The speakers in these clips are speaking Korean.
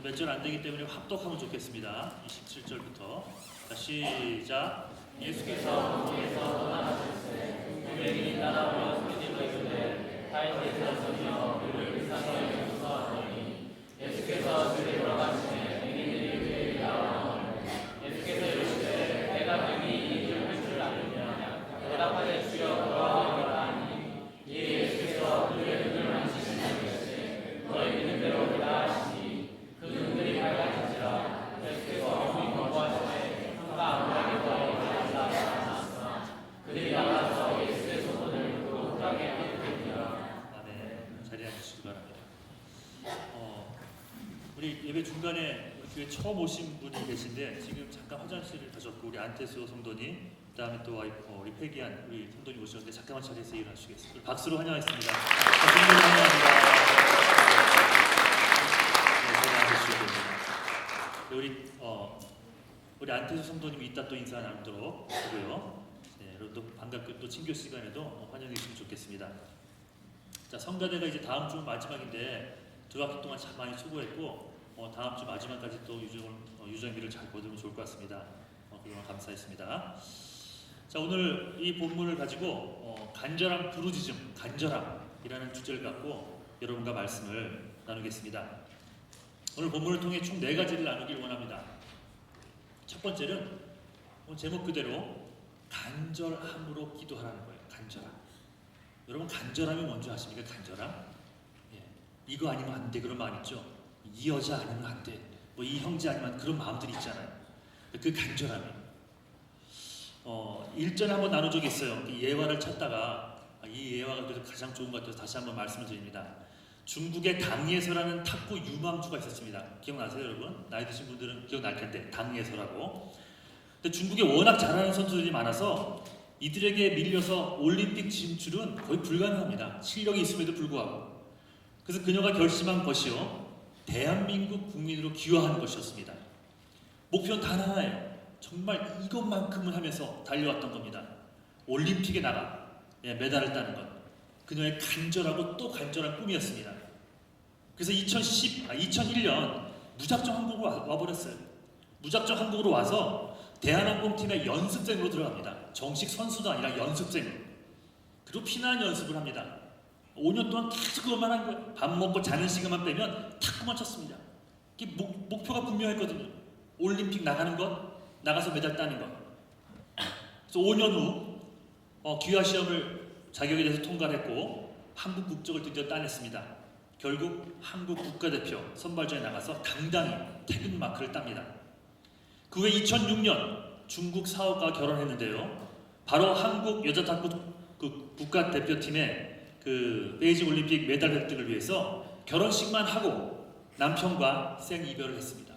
몇 절 안 되기 때문에 합독하면 좋겠습니다. 27절부터. 자, 시작. 예수께서 공에서 떠나가셨을 때 유대인이 따라오려 소리질러 이르되 타인에서 서며 그를 불쌍히 여기소서 하더니 예수께서 집에 돌아가시매 유대인들이 그에게 나와오니 예수께서 이르시되 내가 능히 이 일을 할 줄 아느냐 대답하되 주여 돌아오리라 하니 이에 예수께서 그들의 눈을 만지시며 이르시되 너희 믿는 대로 되라 하시니 그 눈들이 밝아진지라. 예수께서 어머니 거부하시되 그가 아무에게도 그들이 나가서 예수의 소문을 듣고 흑암에 하게 아멘. 자리에 앉으시기 바랍니다. 우리 예배 중간에 교회 처음 오신 분이 계신데 지금 잠깐 화장실을 가셨고 우리 안태수 성도님, 그다음에 또 우리 폐기한 우리 성도님 오셨는데 잠깐만 자리에서 일어나시겠습니다. 박수로 환영하겠습니다. 성도님 환영합니다. 네, 우리 안태수 성도님이 이따 또 인사 나누도록 하고요. 네, 여러분도 반갑게 또 친교 시간에도 환영해 주시면 좋겠습니다. 자, 성가대가 이제 다음 주 마지막인데 2학기 동안 참 많이 수고했고 다음 주 마지막까지 또 유정비를 잘 거두면 좋을 것 같습니다. 그동안 감사했습니다. 자, 오늘 이 본문을 가지고 간절함 부르짖음, 간절함이라는 주제를 갖고 여러분과 말씀을 나누겠습니다. 오늘 본문을 통해 총 4가지를 나누길 원합니다. 첫 번째는 제목 그대로 간절함으로 기도하라는 거예요. 간절함. 여러분 간절함이 뭔지 아십니까? 간절함. 이거 아니면 안 돼 그런 마음 있죠. 이 여자 아니면 안 돼. 뭐 이 형제 아니면 그런 마음들이 있잖아요. 그 간절함이. 1전에 한번 나눈 적이 있어요. 예화를 찾다가 이 예화가 그래서 가장 좋은 것 같아서 다시 한번 말씀을 드립니다. 중국의 당예서라는 탁구 유망주가 있었습니다. 기억나세요, 여러분? 나이 드신 분들은 기억날 텐데 당예서라고. 근데 중국에 워낙 잘하는 선수들이 많아서 이들에게 밀려서 올림픽 진출은 거의 불가능합니다. 실력이 있음에도 불구하고. 그래서 그녀가 결심한 것이요, 대한민국 국민으로 귀화하는 것이었습니다. 목표는 단 하나예요. 정말 이것만큼은 하면서 달려왔던 겁니다. 올림픽에 나가 메달을 따는 것. 그녀의 간절하고 또 간절한 꿈이었습니다. 그래서 2001년 무작정 한국으로 와버렸어요. 무작정 한국으로 와서 대한항공팀의 연습생으로 들어갑니다. 정식 선수도 아니라 연습생으로. 그리고 피난 연습을 합니다. 5년 동안 계속 그것만 한 거예요. 밥 먹고 자는 시간만 빼면 탁구만 쳤습니다. 이게 목표가 분명했거든요. 올림픽 나가는 것, 나가서 메달 따는 것. 그래서 5년 후 귀화 시험을 자격에 대해서 통과를 했고 한국 국적을 드디어 따냈습니다. 결국 한국 국가대표 선발전에 나가서 당당히 태극 마크를 땁니다. 그 후에 2006년 중국 사업가와 결혼했는데요. 바로 한국 여자 탁구 국가대표팀의 베이징 올림픽 메달 획득을 위해서 결혼식만 하고 남편과 생이별을 했습니다.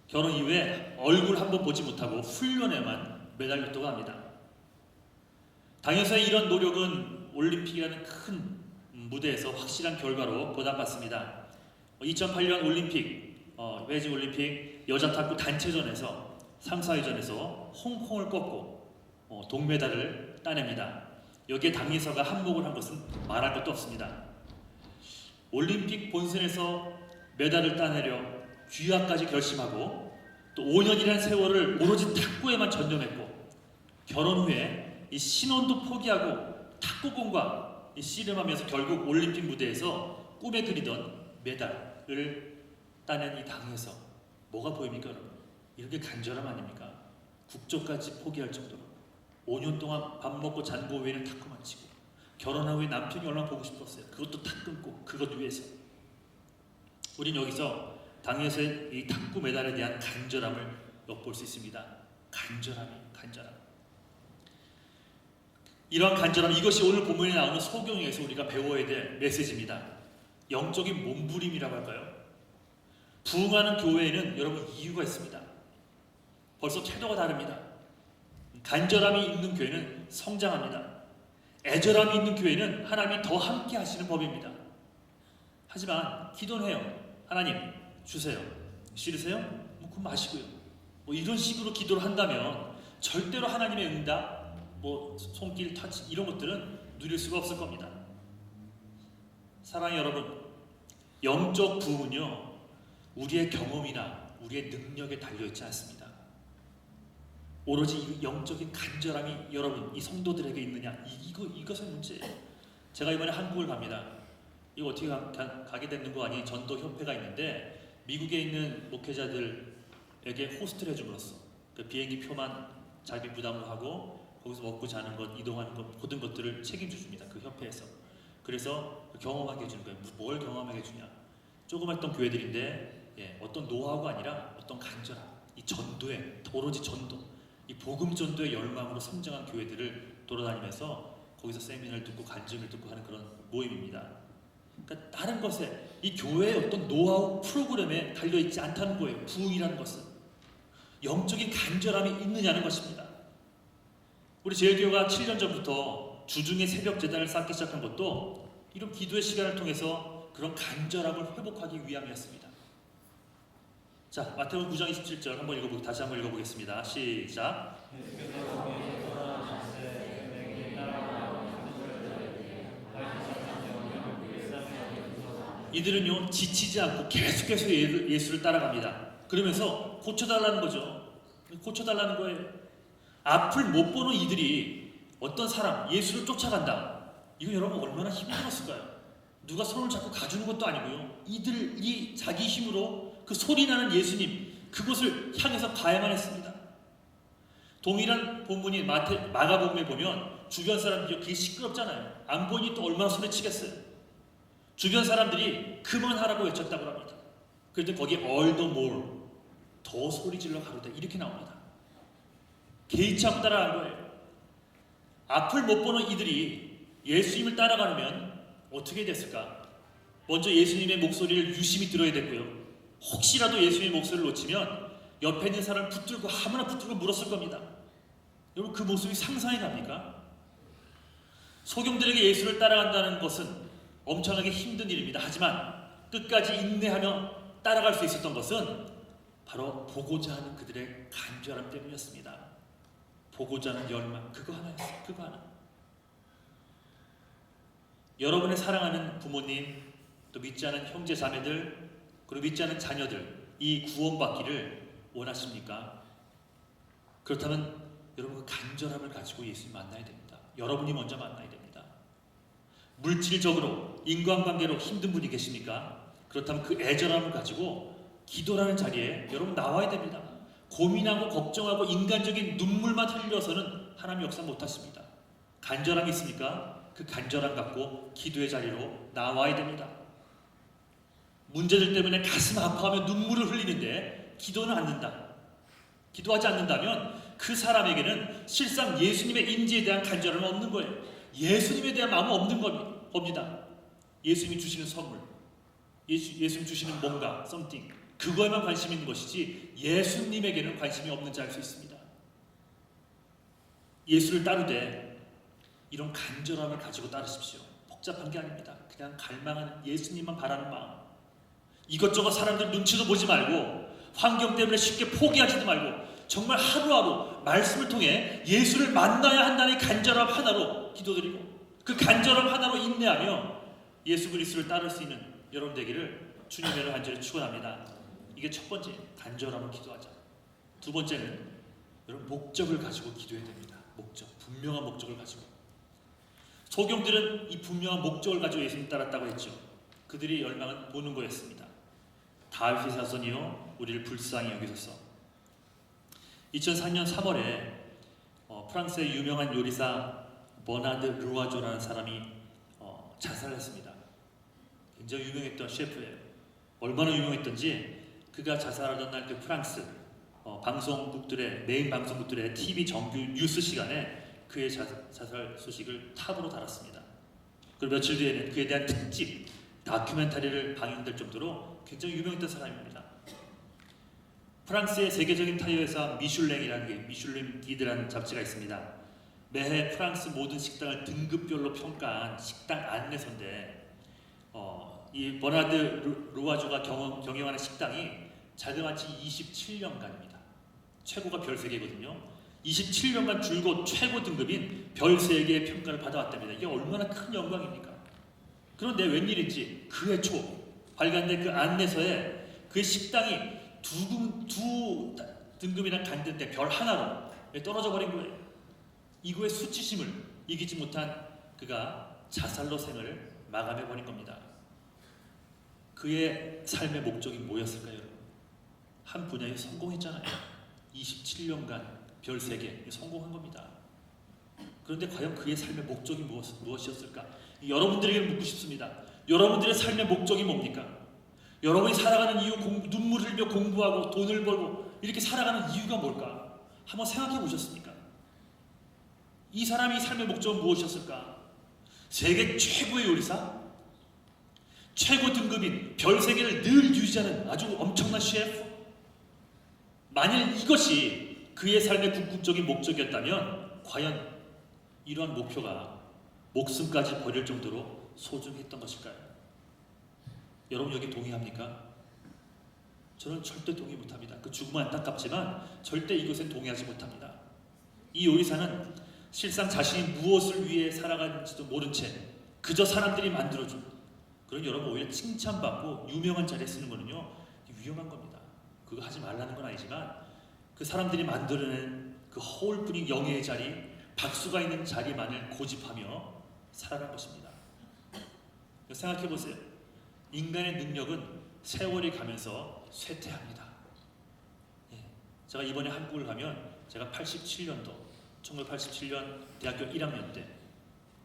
결혼 이후에 얼굴 한번 보지 못하고 훈련에만 매달렸다고 합니다. 당연히 이런 노력은 올림픽이라는 큰 무대에서 확실한 결과로 보답받습니다. 2008년 올림픽, 베이징 올림픽 여자 탁구 단체전에서 3, 4위전에서 홍콩을 꺾고 동메달을 따냅니다. 여기에 당리서가 한몫을 한 것은 말할 것도 없습니다. 올림픽 본선에서 메달을 따내려 귀화까지 결심하고 또 5년이라는 세월을 오로지 탁구에만 전념했고 결혼 후에 이 신혼도 포기하고 탁구공과 씨름하면서 결국 올림픽 무대에서 꿈에 그리던 메달을 따낸 이 당에서 뭐가 보입니까, 여러분? 이렇게 간절함 아닙니까? 국적까지 포기할 정도로 5년 동안 밥 먹고 잔 거 외에는 탁구만 치고 결혼한 후에 남편이 얼마나 보고 싶었어요. 그것도 탁 끊고 그것 위해서. 우린 여기서 당에서의 이 탁구 메달에 대한 간절함을 엿볼 수 있습니다. 간절함. 이러한 간절함, 이것이 오늘 본문에 나오는 소경에서 우리가 배워야 될 메시지입니다. 영적인 몸부림이라고 할까요? 부흥하는 교회에는 여러분 이유가 있습니다. 벌써 태도가 다릅니다. 간절함이 있는 교회는 성장합니다. 애절함이 있는 교회는 하나님이 더 함께 하시는 법입니다. 하지만 기도는 해요. 하나님 주세요. 싫으세요? 그럼 마시고요. 이런 식으로 기도를 한다면 절대로 하나님의 응답, 손길, 터치 이런 것들은 누릴 수가 없을 겁니다. 사랑의 여러분, 영적 부흥은요 우리의 경험이나 우리의 능력에 달려있지 않습니다. 오로지 이 영적인 간절함이 여러분 이 성도들에게 있느냐, 이것의 문제예요. 제가 이번에 한국을 갑니다. 이거 어떻게 가게 되는 거 아니? 전도협회가 있는데 미국에 있는 목회자들에게 호스트를 해줌으로써 그 비행기 표만 자기 부담으로 하고 거기서 먹고 자는 것, 이동하는 것, 모든 것들을 책임져 줍니다. 그 협회에서. 그래서 경험하게 해주는 거예요. 뭘 경험하게 해주냐? 조그맣던 교회들인데 어떤 노하우가 아니라 어떤 간절함, 이 전도에 오로지 전도, 이 복음 전도의 열망으로 성장한 교회들을 돌아다니면서 거기서 세미나를 듣고 간증을 듣고 하는 그런 모임입니다. 그러니까 다른 것에 이 교회의 어떤 노하우 프로그램에 달려있지 않다는 거예요. 부흥이라는 것은 영적인 간절함이 있느냐는 것입니다. 우리 제일교회가 7년 전부터 주중에 새벽 제단을 쌓기 시작한 것도 이런 기도의 시간을 통해서 그런 간절함을 회복하기 위함이었습니다. 자, 마태복음 9장 27절 다시 한번 읽어보겠습니다. 시작. 이들은요 지치지 않고 계속해서 예수를 따라갑니다. 그러면서 고쳐달라는 거죠. 고쳐달라는 거예요. 앞을 못 보는 이들이 어떤 사람 예수를 쫓아간다. 이건 여러분 얼마나 힘들었을까요? 누가 손을 잡고 가주는 것도 아니고요. 이들이 자기 힘으로 그 소리나는 예수님 그곳을 향해서 가야만 했습니다. 동일한 본문인 마가복음에 보면 주변 사람들이 그게 시끄럽잖아요. 안 보니 또 얼마나 소리치겠어요. 주변 사람들이 그만하라고 외쳤다고 합니다. 그런데 거기에 all the more 더 소리질러 가로되 이렇게 나옵니다. 개의치 않고 따라간 거예요. 앞을 못 보는 이들이 예수님을 따라가려면 어떻게 됐을까? 먼저 예수님의 목소리를 유심히 들어야 됐고요. 혹시라도 예수님의 목소리를 놓치면 옆에 있는 사람을 붙들고 아무나 붙들고 물었을 겁니다. 여러분 그 모습이 상상이 갑니까? 소경들에게 예수를 따라간다는 것은 엄청나게 힘든 일입니다. 하지만 끝까지 인내하며 따라갈 수 있었던 것은 바로 보고자 하는 그들의 간절함 때문이었습니다. 보고자 하는 열망, 그거 하나였어요. 그거 하나. 여러분의 사랑하는 부모님, 또 믿지 않은 형제 자매들, 그리고 믿지 않은 자녀들, 이 구원받기를 원하십니까? 그렇다면 여러분 그 간절함을 가지고 예수님 만나야 됩니다. 여러분이 먼저 만나야 됩니다. 물질적으로, 인간관계로 힘든 분이 계십니까? 그렇다면 그 애절함을 가지고 기도라는 자리에 여러분 나와야 됩니다. 고민하고 걱정하고 인간적인 눈물만 흘려서는 하나님 역사 못하십니다. 간절함이 있습니까? 그 간절함 갖고 기도의 자리로 나와야 됩니다. 문제들 때문에 가슴 아파하며 눈물을 흘리는데 기도는 않는다. 기도하지 않는다면 그 사람에게는 실상 예수님의 인지에 대한 간절함은 없는 거예요. 예수님에 대한 마음은 없는 겁니다. 예수님이 주시는 선물, 예수님 주시는 뭔가, something, 그거에만 관심이 있는 것이지 예수님에게는 관심이 없는 자일 수 있습니다. 예수를 따르되 이런 간절함을 가지고 따르십시오. 복잡한 게 아닙니다. 그냥 갈망하는 예수님만 바라는 마음. 이것저것 사람들 눈치도 보지 말고 환경 때문에 쉽게 포기하지도 말고 정말 하루하루 말씀을 통해 예수를 만나야 한다는 간절함 하나로 기도드리고 그 간절함 하나로 인내하며 예수 그리스도를 따를 수 있는 여러분 되기를 주님의 간절히 축원합니다. 이게 첫 번째, 간절함을 기도하자. 두 번째는 여러분 목적을 가지고 기도해야 됩니다. 목적, 분명한 목적을 가지고. 소경들은 이 분명한 목적을 가지고 예수님 따랐다고 했죠. 그들의 열망은 보는 거였습니다. 다윗의 자손이요 우리를 불쌍히 여기소서. 2004년 3월에 프랑스의 유명한 요리사 버나드 르와조라는 사람이 자살했습니다. 굉장히 유명했던 셰프예요. 얼마나 유명했던지 그가 자살하던 날 그 프랑스 방송국들의 메인 방송국들의 TV 정규 뉴스 시간에 그의 자살 소식을 탑으로 달았습니다. 그리고 며칠 뒤에는 그에 대한 특집 다큐멘터리를 방영될 정도로 굉장히 유명했던 사람입니다. 프랑스의 세계적인 타이어 회사 미슐랭 기드라는 잡지가 있습니다. 매해 프랑스 모든 식당을 등급별로 평가한 식당 안내서인데 이 버나드 르와조가 경영하는 식당이 자그마치 27년간입니다. 최고가 별 3개거든요. 27년간 줄곧 최고 등급인 별 3개의 평가를 받아왔답니다. 이게 얼마나 큰 영광입니까? 그런데 웬일인지 그해 초 발간된 그 안내서에 그의 식당이 두 등급이나 갔는데 별 하나로 떨어져 버린 거예요. 이거의 수치심을 이기지 못한 그가 자살로 생을 마감해 버린 겁니다. 그의 삶의 목적이 뭐였을까요, 여러분? 한 분야에 성공했잖아요. 27년간 별 3개 성공한 겁니다. 그런데 과연 그의 삶의 목적이 무엇이었을까? 여러분들에게 묻고 싶습니다. 여러분들의 삶의 목적이 뭡니까? 여러분이 살아가는 이유, 눈물을 흘려 공부하고 돈을 벌고 이렇게 살아가는 이유가 뭘까? 한번 생각해 보셨습니까? 이 사람이 삶의 목적은 무엇이었을까? 세계 최고의 요리사? 최고 등급인 별 3개를 늘 유지하는 아주 엄청난 셰프? 만일 이것이 그의 삶의 궁극적인 목적이었다면 과연 이러한 목표가 목숨까지 버릴 정도로 소중했던 것일까요? 여러분 여기 동의합니까? 저는 절대 동의 못합니다. 그 죽음은 안타깝지만 절대 이것엔 동의하지 못합니다. 이 요리사는 실상 자신이 무엇을 위해 살아가는지도 모른 채 그저 사람들이 만들어준 그런 여러분 오히려 칭찬받고 유명한 자리에 쓰는 거는요 위험한 겁니다. 그거 하지 말라는 건 아니지만 그 사람들이 만들어낸 그 허울뿐인 영예의 자리, 박수가 있는 자리만을 고집하며 살아간 것입니다. 생각해 보세요. 인간의 능력은 세월이 가면서 쇠퇴합니다. 제가 이번에 한국을 가면 제가 1987년 대학교 1학년 때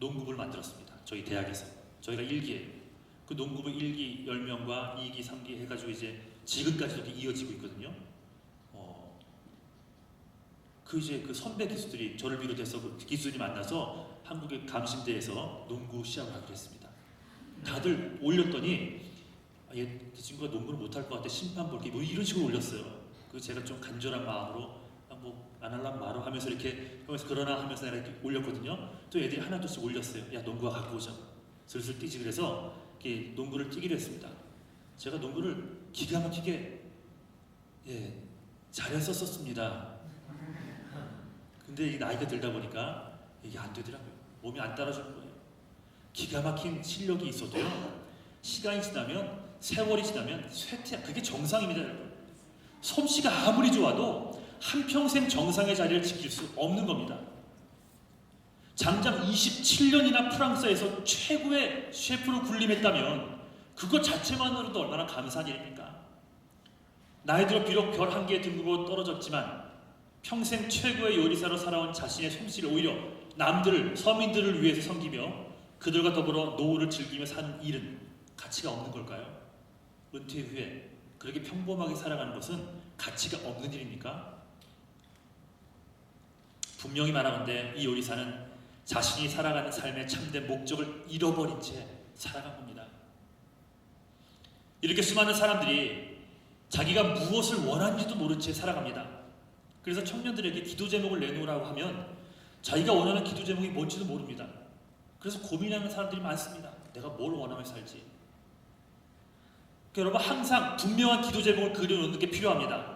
농구부를 만들었습니다. 저희 대학에서. 저희가 1기예요. 그 농구부 1기 10명과 2기, 3기 해가지고 이제 지금까지 이렇게 이어지고 있거든요. 그 선배 기수들이 저를 비롯해서 그 기수들이 만나서 한국의 감신대에서 농구 시합을 하기로 했습니다. 다들 올렸더니 그 친구가 농구를 못할 것 같아 심판 볼게 뭐 이런 식으로 올렸어요. 그 제가 좀 간절한 마음으로 뭐 안 할란 말로 하면서 이렇게 하면서 그러나 하면서 내가 이렇게 올렸거든요. 또 애들이 하나둘씩 올렸어요. 야 농구화 갖고 오자. 슬슬 뛰지. 그래서 이렇게 농구를 뛰기로 했습니다. 제가 농구를 기가 막히게 잘했었습니다. 근데 이 나이가 들다 보니까 이게 안 되더라고요. 몸이 안 따라주는 거예요. 기가 막힌 실력이 있어도요. 시간이 지나면 세월이 지나면 쇠퇴. 그게 정상입니다, 여러분. 솜씨가 아무리 좋아도 한평생 정상의 자리를 지킬 수 없는 겁니다. 장장 27년이나 프랑스에서 최고의 셰프로 군림했다면 그것 자체만으로도 얼마나 감사한 일입니까? 나이 들어 비록 별 1개의 등급으로 떨어졌지만 평생 최고의 요리사로 살아온 자신의 솜씨를 오히려 남들을, 서민들을 위해서 섬기며 그들과 더불어 노후를 즐기며 사는 일은 가치가 없는 걸까요? 은퇴 후에 그렇게 평범하게 살아가는 것은 가치가 없는 일입니까? 분명히 말하건대 이 요리사는 자신이 살아가는 삶의 참된 목적을 잃어버린 채 살아간 겁니다. 이렇게 수많은 사람들이 자기가 무엇을 원하는지도 모른 채 살아갑니다. 그래서 청년들에게 기도 제목을 내놓으라고 하면 자기가 원하는 기도 제목이 뭔지도 모릅니다. 그래서 고민하는 사람들이 많습니다. 내가 뭘 원하며 살지. 여러분 항상 분명한 기도 제목을 그려놓는 게 필요합니다.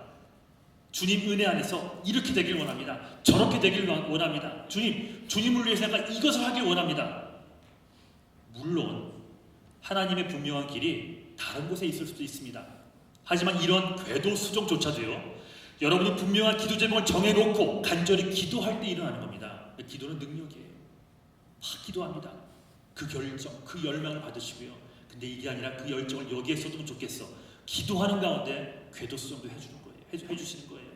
주님 은혜 안에서 이렇게 되길 원합니다. 저렇게 되길 원합니다. 주님을 위해서 내가 이것을 하길 원합니다. 물론 하나님의 분명한 길이 다른 곳에 있을 수도 있습니다. 하지만 이런 궤도 수정조차도요. 여러분이 분명한 기도 제목을 정해놓고 간절히 기도할 때 일어나는 겁니다. 기도는 능력이에요. 막 기도합니다. 그 결정, 그 열망을 받으시고요. 근데 이게 아니라 그 열정을 여기에 쏟으면 좋겠어. 기도하는 가운데 궤도 수정도 해주는 거예요. 해주시는 거예요.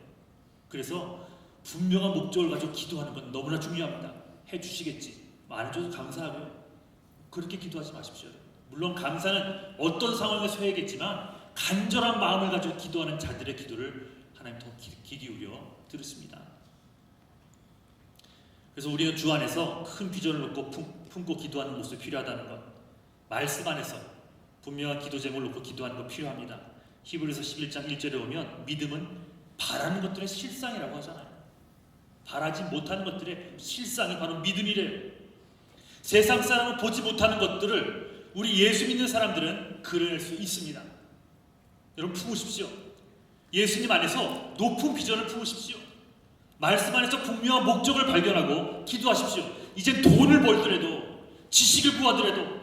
그래서 분명한 목적을 가지고 기도하는 건 너무나 중요합니다. 해주시겠지. 안 해줘도 감사하고요. 그렇게 기도하지 마십시오. 물론 감사는 어떤 상황에서 해야겠지만 간절한 마음을 가지고 기도하는 자들의 기도를 하나님 더 귀 기울여 들으십니다. 그래서 우리는 주 안에서 큰 비전을 놓고 품고 기도하는 모습이 필요하다는 것, 말씀 안에서 분명한 기도 제목을 놓고 기도하는 것 필요합니다. 히브리서 11장 1절에 보면 믿음은 바라는 것들의 실상이라고 하잖아요. 바라지 못하는 것들의 실상이 바로 믿음이래요. 세상 사람은 보지 못하는 것들을 우리 예수 믿는 사람들은 그려낼 수 있습니다. 여러분 품으십시오. 예수님 안에서 높은 비전을 품으십시오. 말씀 안에서 분명한 목적을 발견하고 기도하십시오. 이제 돈을 벌더라도 지식을 구하더라도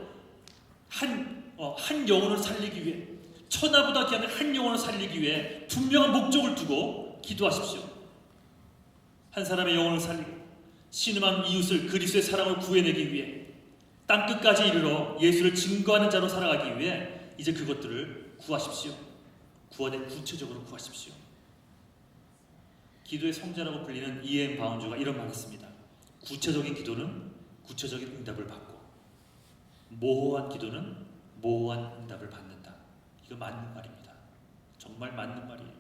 한 영혼을 살리기 위해 천하보다 귀한 한 영혼을 살리기 위해 분명한 목적을 두고 기도하십시오. 한 사람의 영혼을 살리고 신음한 이웃을 그리스도의 사랑을 구해내기 위해 땅끝까지 이르러 예수를 증거하는 자로 살아가기 위해 이제 그것들을 구하십시오. 구원에 구체적으로 구하십시오. 기도의 성자라고 불리는 E.M. 바운주가 이런 말을 했습니다. 구체적인 기도는 구체적인 응답을 받고 모호한 기도는 모호한 응답을 받는다. 이거 맞는 말입니다. 정말 맞는 말이에요.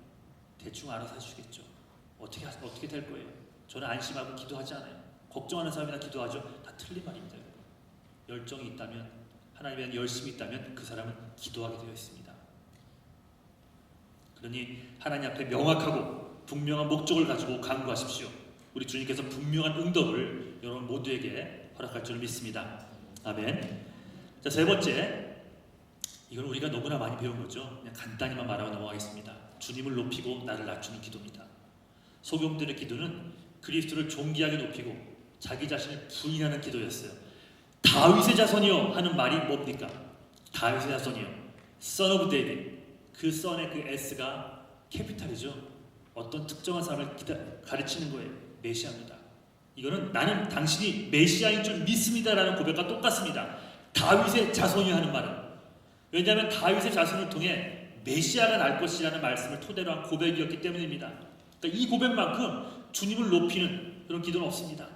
대충 알아서 하시겠죠. 어떻게 될 거예요? 저는 안심하고 기도하지 않아요. 걱정하는 사람이나 기도하죠. 다 틀린 말입니다. 열정이 있다면, 하나님에 대한 열심이 있다면 그 사람은 기도하게 되어 있습니다. 그러니 하나님 앞에 명확하고 분명한 목적을 가지고 간구하십시오. 우리 주님께서 분명한 응답을 여러분 모두에게 허락할 줄 믿습니다. 아멘. 자, 세 번째, 이건 우리가 너무나 많이 배운 거죠. 그냥 간단히만 말하고 넘어가겠습니다. 주님을 높이고 나를 낮추는 기도입니다. 소경들의 기도는 그리스도를 존귀하게 높이고 자기 자신을 부인하는 기도였어요. 다윗의 자손이요 하는 말이 뭡니까? 다윗의 자손이요, Son of David. 그 son의 그 S가 캐피탈이죠. 어떤 특정한 사람을 가르치는 거예요. 메시아입니다. 이거는 나는 당신이 메시아인 줄 믿습니다라는 고백과 똑같습니다. 다윗의 자손이 하는 말은, 왜냐하면 다윗의 자손을 통해 메시아가 날 것이라는 말씀을 토대로 한 고백이었기 때문입니다. 그러니까 이 고백만큼 주님을 높이는 그런 기도는 없습니다.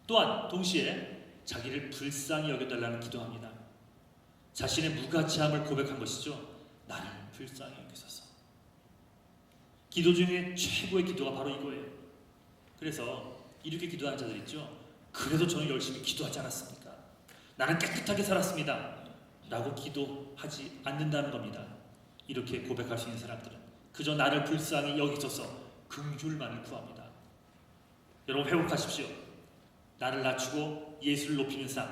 또한 동시에 자기를 불쌍히 여겨달라는 기도합니다. 자신의 무가치함을 고백한 것이죠. 나를 불쌍히 여기소서. 기도 중에 최고의 기도가 바로 이거예요. 그래서 이렇게 기도하는 자들 있죠. 그래도 저는 열심히 기도하지 않았습니까? 나는 깨끗하게 살았습니다 라고 기도하지 않는다는 겁니다. 이렇게 고백할 수 있는 사람들은 그저 나를 불쌍히 여기소서 긍휼만을 구합니다. 여러분 회복하십시오. 나를 낮추고 예수를 높이는 삶,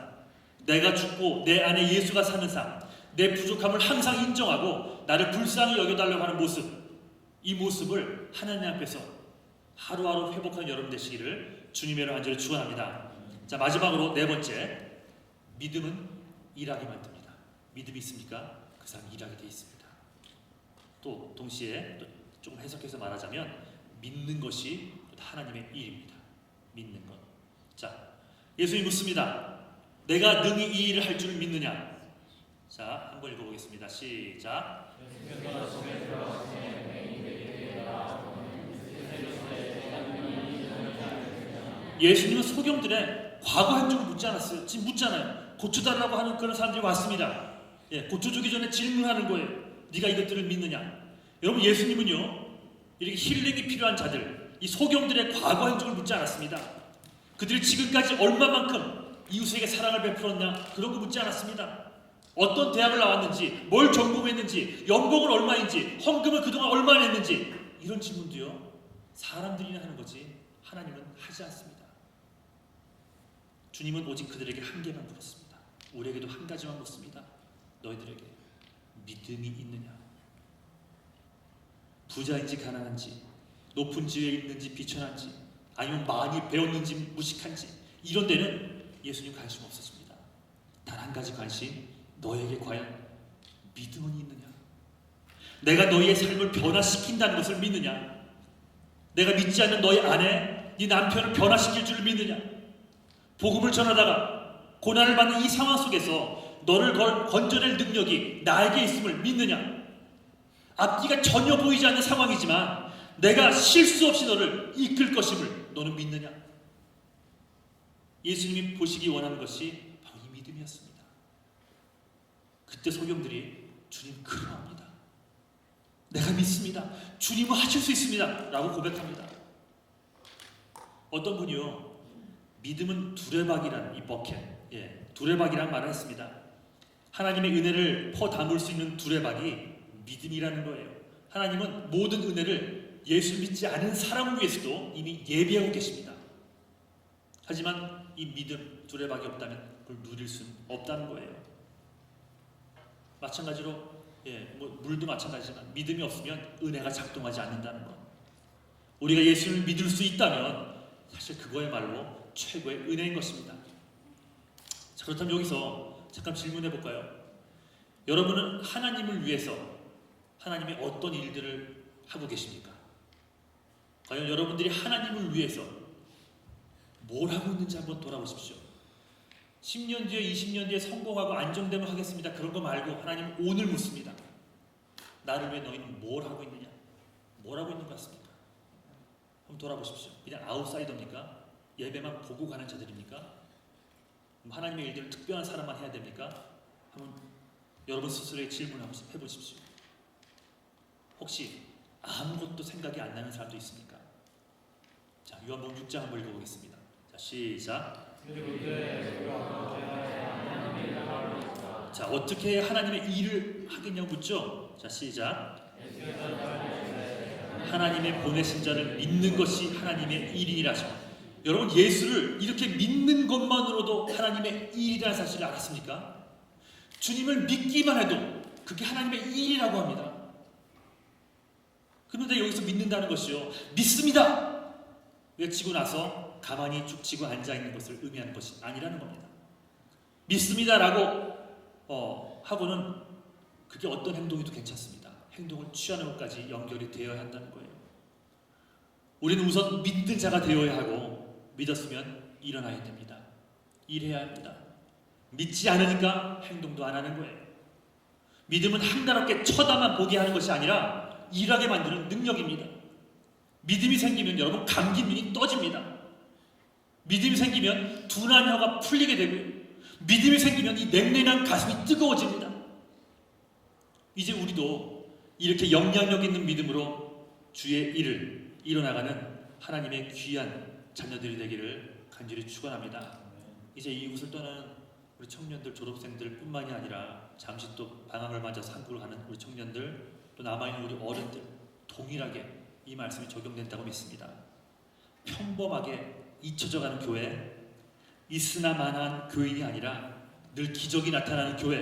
내가 죽고 내 안에 예수가 사는 삶, 내 부족함을 항상 인정하고 나를 불쌍히 여겨달라고 하는 모습, 이 모습을 하나님 앞에서 하루하루 회복하는 여러분 되시기를 주님의 안전을 축원합니다. 자, 마지막으로 네 번째, 믿음은 일하게 만듭니다. 믿음이 있습니까? 그 사람 일하게 되어 있습니다. 또 동시에 또 조금 해석해서 말하자면 믿는 것이 하나님의 일입니다. 믿는 것. 자, 예수님 묻습니다. 내가 능히 이 일을 할 줄 믿느냐? 자, 한번 읽어보겠습니다. 시작. 예수님은 소경들의 과거 행적을 묻지 않았어요. 지금 묻잖아요. 고쳐달라고 하는 그런 사람들이 왔습니다. 고쳐주기 전에 질문하는 거예요. 네가 이것들을 믿느냐? 여러분, 예수님은요, 이렇게 힐링이 필요한 자들, 이 소경들의 과거 행적을 묻지 않았습니다. 그들이 지금까지 얼마만큼 이웃에게 사랑을 베풀었냐, 그런 거 묻지 않았습니다. 어떤 대학을 나왔는지, 뭘 전공했는지, 연봉은 얼마인지, 헌금을 그동안 얼마나 했는지, 이런 질문도요, 사람들이 하는 거지 하나님은 하지 않습니다. 주님은 오직 그들에게 한 개만 물었습니다. 우리에게도 한 가지만 묻습니다. 너희들에게 믿음이 있느냐? 부자인지 가난한지, 높은 지위에 있는지 비천한지, 아니면 많이 배웠는지 무식한지, 이런 데는 예수님 관심 없었습니다. 단 한 가지 관심, 너에게 과연 믿음은 있느냐? 내가 너희의 삶을 변화시킨다는 것을 믿느냐? 내가 믿지 않는 너희 아내, 네 남편을 변화시킬 줄 믿느냐? 복음을 전하다가 고난을 받는 이 상황 속에서 너를 건져낼 능력이 나에게 있음을 믿느냐? 앞뒤가 전혀 보이지 않는 상황이지만 내가 실수 없이 너를 이끌 것임을 너는 믿느냐? 예수님이 보시기 원하는 것이 바로 이 믿음이었습니다. 그때 소경들이 주님 그러합니다. 내가 믿습니다. 주님은 하실 수 있습니다. 라고 고백합니다. 어떤 분이요, 믿음은 두레박이라는 이 버켓, 두레박이라는 말을 했습니다. 하나님의 은혜를 퍼 담을 수 있는 두레박이 믿음이라는 거예요. 하나님은 모든 은혜를 예수 믿지 않은 사람을 위해서도 이미 예비하고 계십니다. 하지만 이 믿음, 두레박이 없다면 그걸 누릴 수는 없다는 거예요. 마찬가지로 물도 마찬가지지만 믿음이 없으면 은혜가 작동하지 않는다는 것. 우리가 예수를 믿을 수 있다면 사실 그거야말로 최고의 은혜인 것입니다. 자, 그렇다면 여기서 잠깐 질문해 볼까요? 여러분은 하나님을 위해서 하나님의 어떤 일들을 하고 계십니까? 과연 여러분들이 하나님을 위해서 뭘 하고 있는지 한번 돌아보십시오. 10년 뒤에 20년 뒤에 성공하고 안정되면 하겠습니다. 그런 거 말고 하나님 오늘 묻습니다. 나를 위해 너희는 뭘 하고 있느냐? 뭘 하고 있는 것 같습니까? 한번 돌아보십시오. 그냥 아웃사이더입니까? 예배만 보고 가는 자들입니까? 하나님의 일들을 특별한 사람만 해야 됩니까? 한번 여러분 스스로의 질문을 한번 해보십시오. 혹시 아무것도 생각이 안 나는 사람도 있습니까? 자, 요한복음 6장 한번 읽어보겠습니다. 자, 시작. 자, 어떻게 하나님의 일을 하겠냐고 묻죠? 자, 시작. 하나님의 보내신 자를 믿는 것이 하나님의 일이라 하십니다. 여러분, 예수를 이렇게 믿는 것만으로도 하나님의 일이라는 사실을 알았습니까? 주님을 믿기만 해도 그게 하나님의 일이라고 합니다. 그런데 여기서 믿는다는 것이요, 믿습니다 외치고 나서 가만히 죽치고 앉아있는 것을 의미하는 것이 아니라는 겁니다. 믿습니다라고 하고는 그게 어떤 행동이도 괜찮습니다. 행동을 취하는 것까지 연결이 되어야 한다는 거예요. 우리는 우선 믿는 자가 되어야 하고, 믿었으면 일어나야 됩니다. 일해야 합니다. 믿지 않으니까 행동도 안 하는 거예요. 믿음은 한가롭게 쳐다만 보게 하는 것이 아니라 일하게 만드는 능력입니다. 믿음이 생기면 여러분 감기눈이 떠집니다. 믿음이 생기면 둔한 혀가 풀리게 되고요. 믿음이 생기면 이 냉랭한 가슴이 뜨거워집니다. 이제 우리도 이렇게 영향력 있는 믿음으로 주의 일을 이뤄나가는 하나님의 귀한 자녀들이 되기를 간절히 축원합니다. 이제 이곳을 떠나는 우리 청년들, 졸업생들 뿐만이 아니라 잠시 또 방학을 맞아서 한국을 가는 우리 청년들, 또 남아있는 우리 어른들 동일하게 이 말씀이 적용된다고 믿습니다. 평범하게 잊혀져가는 교회, 있으나마나한 교인이 아니라 늘 기적이 나타나는 교회,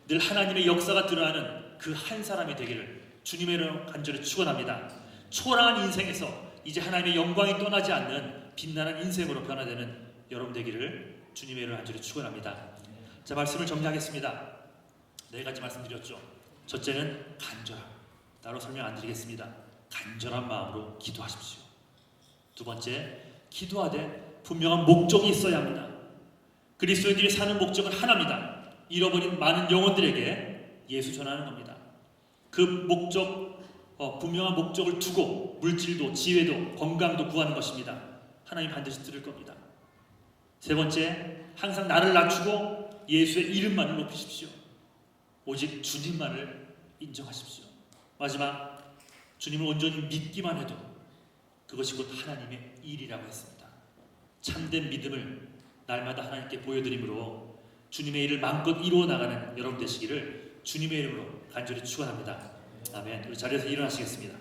늘 하나님의 역사가 드러나는 그 한 사람이 되기를 주님의 이름으로 간절히 축원합니다. 초라한 인생에서 이제 하나님의 영광이 떠나지 않는 빛나는 인생으로 변화되는 여러분 되기를 주님의 이름으로 간절히 축원합니다. 자, 말씀을 정리하겠습니다. 4가지 말씀드렸죠. 첫째는 간절함. 따로 설명 안 드리겠습니다. 간절한 마음으로 기도하십시오. 두 번째, 기도하되 분명한 목적이 있어야 합니다. 그리스도인들이 사는 목적은 하나입니다. 잃어버린 많은 영혼들에게 예수 전하는 겁니다. 그 목적, 분명한 목적을 두고 물질도, 지혜도, 건강도 구하는 것입니다. 하나님 반드시 들을 겁니다. 세 번째, 항상 나를 낮추고 예수의 이름만을 높이십시오. 오직 주님만을 인정하십시오. 마지막, 주님을 온전히 믿기만 해도 그것이 곧 하나님의 일이라고 했습니다. 참된 믿음을 날마다 하나님께 보여드림으로 주님의 일을 마음껏 이루어 나가는 여러분 되시기를 주님의 이름으로 간절히 축원합니다. 아멘. 우리 자리에서 일어나시겠습니다.